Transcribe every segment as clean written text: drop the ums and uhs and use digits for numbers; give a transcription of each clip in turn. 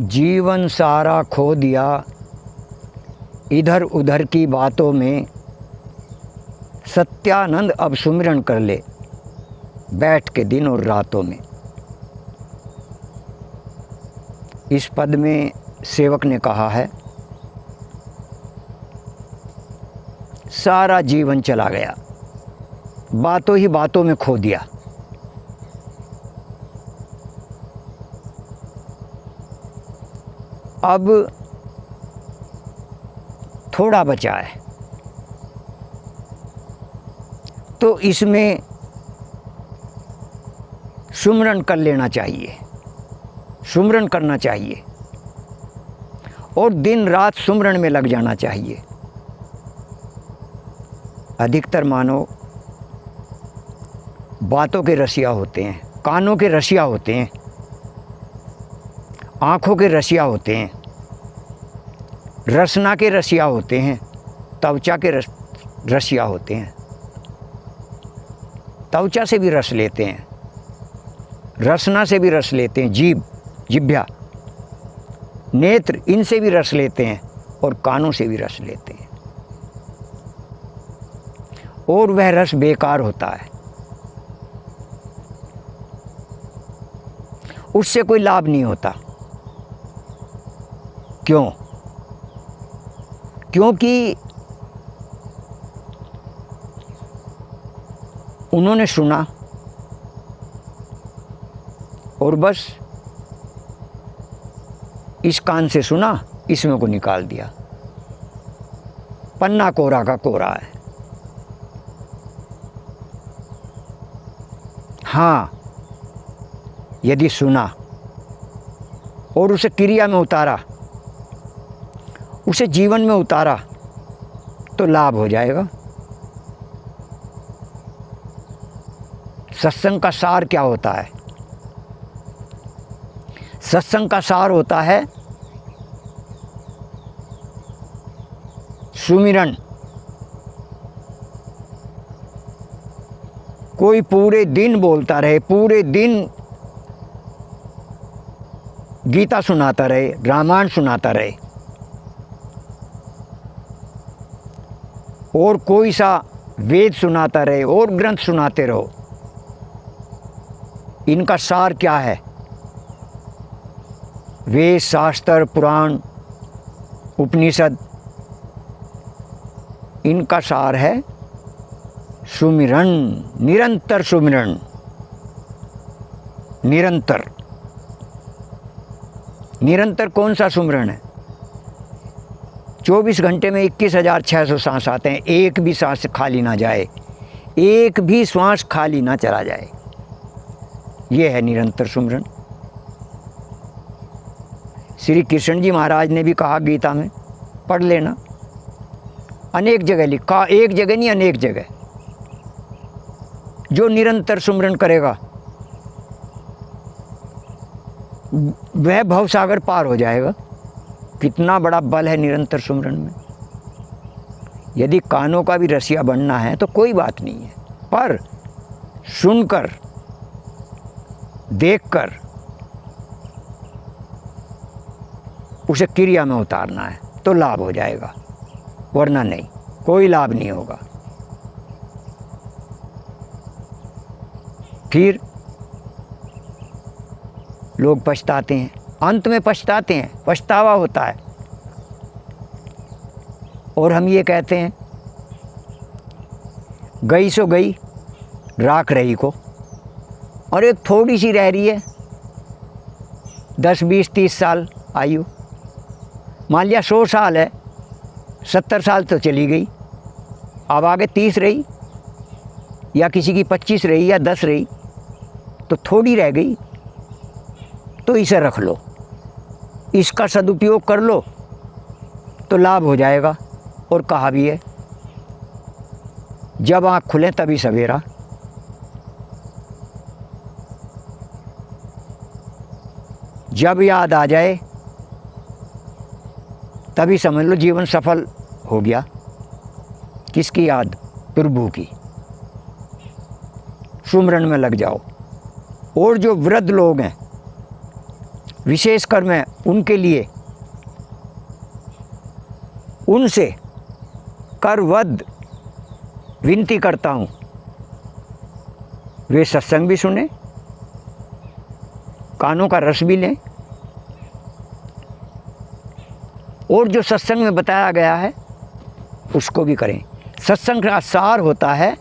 जीवन सारा खो दिया इधर उधर की बातों में, सत्यानंद अब सुमिरन कर ले बैठ के दिन और रातों में। इस पद में सेवक ने कहा है, सारा जीवन चला गया, बातों ही बातों में खो दिया। अब थोड़ा बचा है, तो इसमें सुमिरन कर लेना चाहिए, सुमिरन करना चाहिए और दिन रात सुमिरन में लग जाना चाहिए। अधिकतर मानव बातों के रसिया होते हैं, कानों के रसिया होते हैं, आँखों के रसिया होते हैं, रसना के रसिया होते हैं, त्वचा के रसिया होते हैं। त्वचा से भी रस लेते हैं, रसना से भी रस लेते हैं, जिह्वा, नेत्र, इनसे भी रस लेते हैं और कानों से भी रस लेते हैं। और वह रस बेकार होता है, उससे कोई लाभ नहीं होता। क्यों? क्योंकि उन्होंने सुना और बस इस कान से सुना, इसमें को निकाल दिया। पन्ना कोरा का कोरा है। हाँ, यदि सुना और उसे क्रिया में उतारा, उसे जीवन में उतारा, तो लाभ हो जाएगा। सत्संग का सार क्या होता है? सत्संग का सार होता है सुमिरन। कोई पूरे दिन बोलता रहे, पूरे दिन गीता सुनाता रहे, रामायण सुनाता रहे, और कोई सा वेद सुनाता रहे और ग्रंथ सुनाते रहो। इनका सार क्या है? वेद, शास्त्र, पुराण, उपनिषद, इनका सार है सुमिरन, निरंतर सुमिरन, निरंतर। निरंतर कौन सा सुमिरन है? 24 घंटे में 21,600 सांस आते हैं, एक भी सांस खाली ना जाए, एक भी श्वास खाली ना चला जाए। ये है निरंतर सुमिरन। श्री कृष्ण जी महाराज ने भी कहा गीता में, पढ़ लेना, अनेक जगह लिखा, एक जगह नहीं अनेक जगह। जो निरंतर सुमिरन करेगा वह भवसागर पार हो जाएगा। कितना बड़ा बल है निरंतर सुमिरन में। यदि कानों का भी रसिया बनना है तो कोई बात नहीं है, पर सुनकर, देखकर उसे क्रिया में उतारना है तो लाभ हो जाएगा, वरना नहीं, कोई लाभ नहीं होगा। फिर लोग पछताते हैं, अंत में पछताते हैं, पछतावा होता है। और हम ये कहते हैं, गई सो गई, राख रही को। और एक थोड़ी सी रह रही है, 10, 20, 30 साल आयु, मान लिया 100 साल है, 70 साल तो चली गई, अब आगे 30 रही, या किसी की 25 रही या 10 रही, तो थोड़ी रह गई, तो इसे रख लो, इसका सदुपयोग कर लो तो लाभ हो जाएगा। और कहा भी है, जब आँख खुले तभी सवेरा। जब याद आ जाए तभी समझ लो जीवन सफल हो गया। किसकी याद? प्रभु की। सुमिरन में लग जाओ। और जो वृद्ध लोग हैं विशेषकर मैं उनके लिए उनसे करवद विनती करता हूँ, वे सत्संग भी सुने, कानों का रस भी लें, और जो सत्संग में बताया गया है उसको भी करें। सत्संग का सार होता है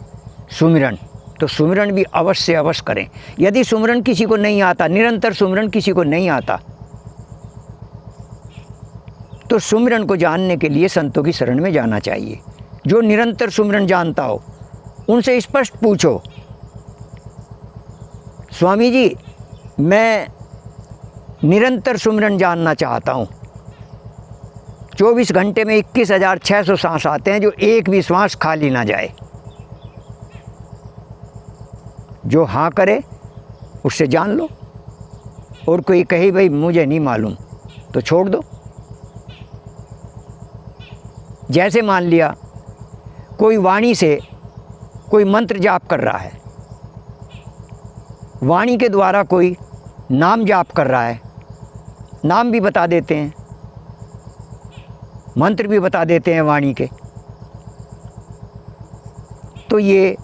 सुमिरन, तो सुमिरन भी अवश्य करें। यदि सुमिरन किसी को नहीं आता, निरंतर सुमिरन किसी को नहीं आता, तो सुमिरन को जानने के लिए संतों की शरण में जाना चाहिए। जो निरंतर सुमिरन जानता हो उनसे स्पष्ट पूछो, स्वामी जी मैं निरंतर सुमिरन जानना चाहता हूँ, 24 घंटे में 21,600 सांस आते हैं, जो एक भी श्वास खाली ना जाए। जो हाँ करे उससे जान लो, और कोई कहे भाई मुझे नहीं मालूम, तो छोड़ दो। जैसे मान लिया कोई वाणी से कोई मंत्र जाप कर रहा है, वाणी के द्वारा कोई नाम जाप कर रहा है, नाम भी बता देते हैं, मंत्र भी बता देते हैं वाणी के, तो ये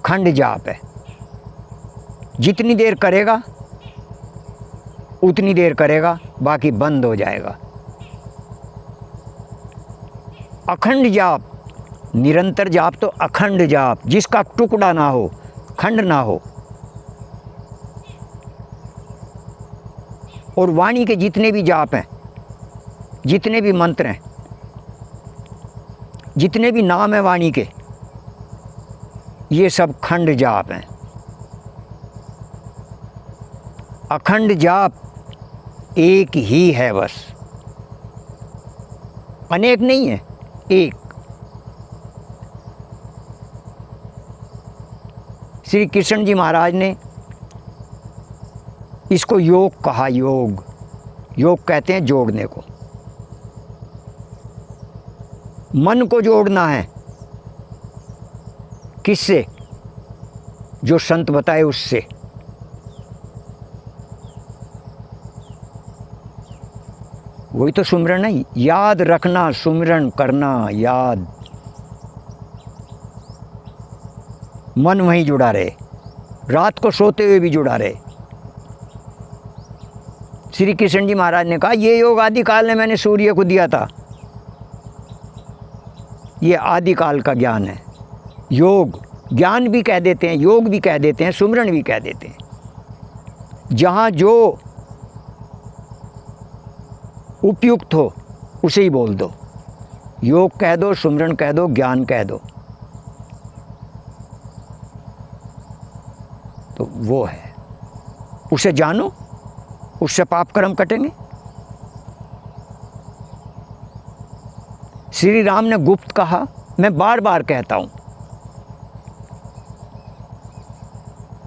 खंड जाप है। जितनी देर करेगा उतनी देर करेगा, बाकी बंद हो जाएगा। अखंड जाप, निरंतर जाप तो अखंड जाप, जिसका टुकड़ा ना हो, खंड ना हो। और वाणी के जितने भी जाप हैं, जितने भी मंत्र हैं, जितने भी नाम हैं वाणी के, ये सब खंड जाप हैं। अखंड जाप एक ही है, बस अनेक नहीं है, एक। श्री कृष्ण जी महाराज ने इसको योग कहा। योग, योग कहते हैं जोड़ने को। मन को जोड़ना है, किससे? जो संत बताए उससे। वही तो सुमिरन है, याद रखना, सुमिरन करना, याद। मन वहीं जुड़ा रहे, रात को सोते हुए भी जुड़ा रहे। श्री कृष्ण जी महाराज ने कहा ये योग आदिकाल ने मैंने सूर्य को दिया था। ये आदिकाल का ज्ञान है। योग ज्ञान भी कह देते हैं, योग भी कह देते हैं, सुमिरन भी कह देते हैं। जहाँ जो उपयुक्त हो उसे ही बोल दो। योग कह दो, सुमिरन कह दो, ज्ञान कह दो, तो वो है। उसे जानो, उससे पाप कर्म कटेंगे। श्री राम ने गुप्त कहा, मैं बार बार कहता हूं।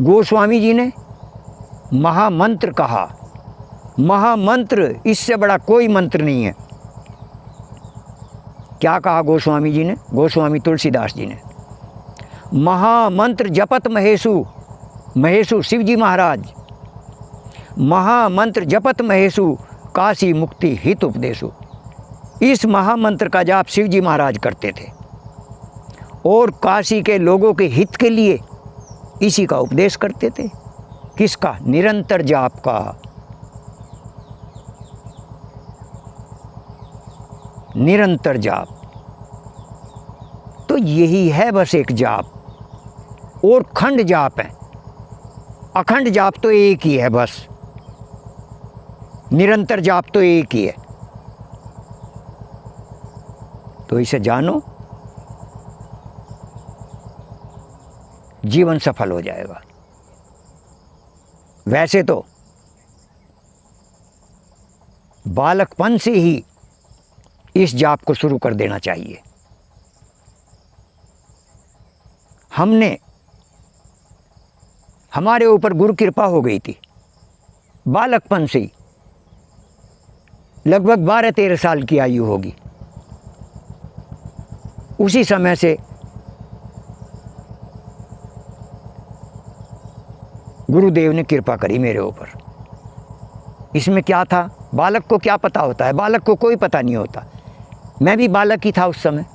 गोस्वामी जी ने महामंत्र कहा। महामंत्र, इससे बड़ा कोई मंत्र नहीं है। क्या कहा गोस्वामी जी ने? गोस्वामी तुलसीदास जी ने महामंत्र जपत महेशु, महेशु शिव जी महाराज, महामंत्र जपत महेशु काशी मुक्ति हित उपदेशु। इस महामंत्र का जाप शिव जी महाराज करते थे और काशी के लोगों के हित के लिए इसी का उपदेश करते थे। किसका? निरंतर जाप का। निरंतर जाप तो यही है, बस एक जाप। और खंड जाप है, अखंड जाप तो एक ही है बस। निरंतर जाप तो एक ही है। तो इसे जानो, जीवन सफल हो जाएगा। वैसे तो बालकपन से ही इस जाप को शुरू कर देना चाहिए। हमारे ऊपर गुरु कृपा हो गई थी बालकपन से ही। लगभग 12-13 साल की आयु होगी, उसी समय से गुरुदेव ने कृपा करी मेरे ऊपर। इसमें क्या था? बालक को क्या पता होता है? बालक को कोई पता नहीं होता। मैं भी बालक ही था उस समय।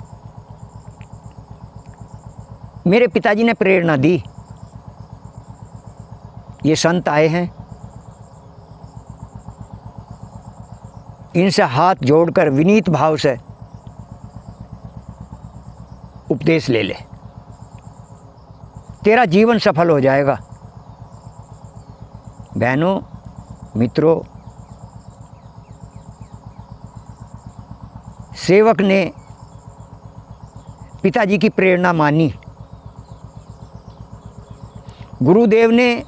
मेरे पिताजी ने प्रेरणा दी। ये संत आए हैं, इनसे हाथ जोड़कर विनीत भाव से उपदेश ले ले, तेरा जीवन सफल हो जाएगा। बहनों, मित्रों, सेवक ने पिताजी की प्रेरणा मानी। गुरुदेव ने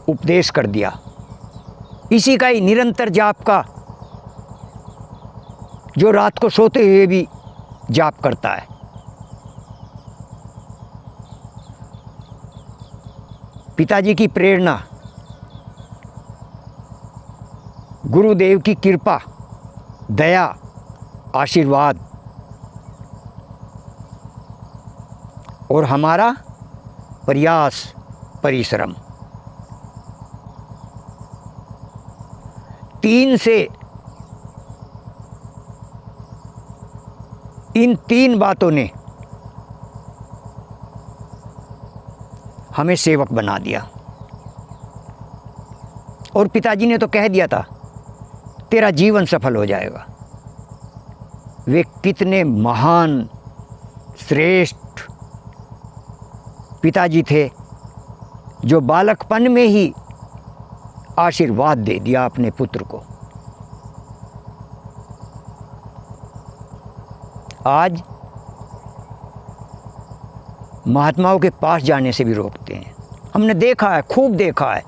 उपदेश कर दिया। इसी का ही निरंतर जाप का, जो रात को सोते हुए भी जाप करता है। पिताजी की प्रेरणा, गुरुदेव की कृपा, दया, आशीर्वाद और हमारा प्रयास, परिश्रम, इन तीन बातों ने हमें सेवक बना दिया। और पिताजी ने तो कह दिया था, तेरा जीवन सफल हो जाएगा। वे कितने महान, श्रेष्ठ पिताजी थे, जो बालकपन में ही आशीर्वाद दे दिया अपने पुत्र को। आज महात्माओं के पास जाने से भी रोकते हैं। हमने देखा है, खूब देखा है,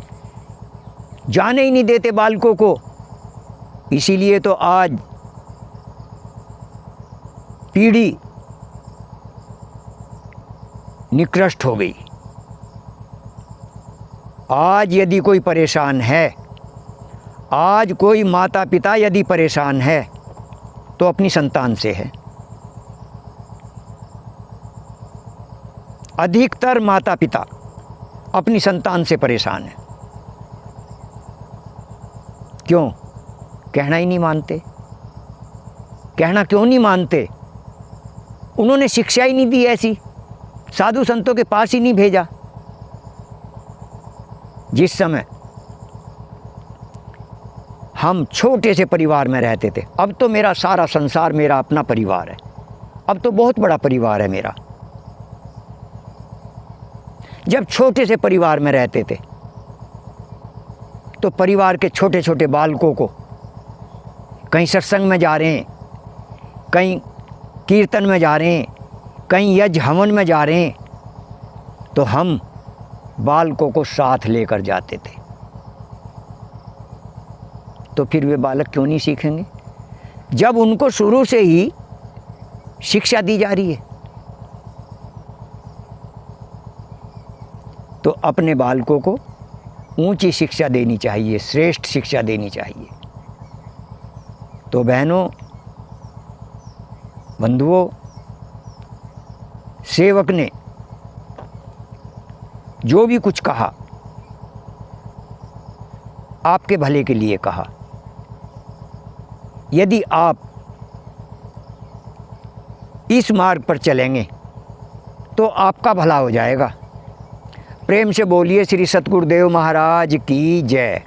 जाने ही नहीं देते बालकों को। इसीलिए तो आज पीढ़ी निकृष्ट हो गई। आज यदि कोई परेशान है, आज कोई माता पिता यदि परेशान है, तो अपनी संतान से है। अधिकतर माता पिता अपनी संतान से परेशान है। क्यों? कहना ही नहीं मानते। कहना क्यों नहीं मानते? उन्होंने शिक्षा ही नहीं दी ऐसी, साधु संतों के पास ही नहीं भेजा। जिस समय हम छोटे से परिवार में रहते थे, अब तो मेरा सारा संसार मेरा अपना परिवार है। अब तो बहुत बड़ा परिवार है मेरा। जब छोटे से परिवार में रहते थे, तो परिवार के छोटे छोटे बालकों को कहीं सत्संग में जा रहे हैं, कहीं कीर्तन में जा रहे हैं, कहीं यज्ञ हवन में जा रहे हैं, तो हम बालकों को साथ लेकर जाते थे। तो फिर वे बालक क्यों नहीं सीखेंगे, जब उनको शुरू से ही शिक्षा दी जा रही है? तो अपने बालकों को ऊंची शिक्षा देनी चाहिए, श्रेष्ठ शिक्षा देनी चाहिए। तो बहनों, बंधुओं, सेवक ने जो भी कुछ कहा, आपके भले के लिए कहा। यदि आप इस मार्ग पर चलेंगे तो आपका भला हो जाएगा। प्रेम से बोलिए श्री सतगुरुदेव महाराज की जय।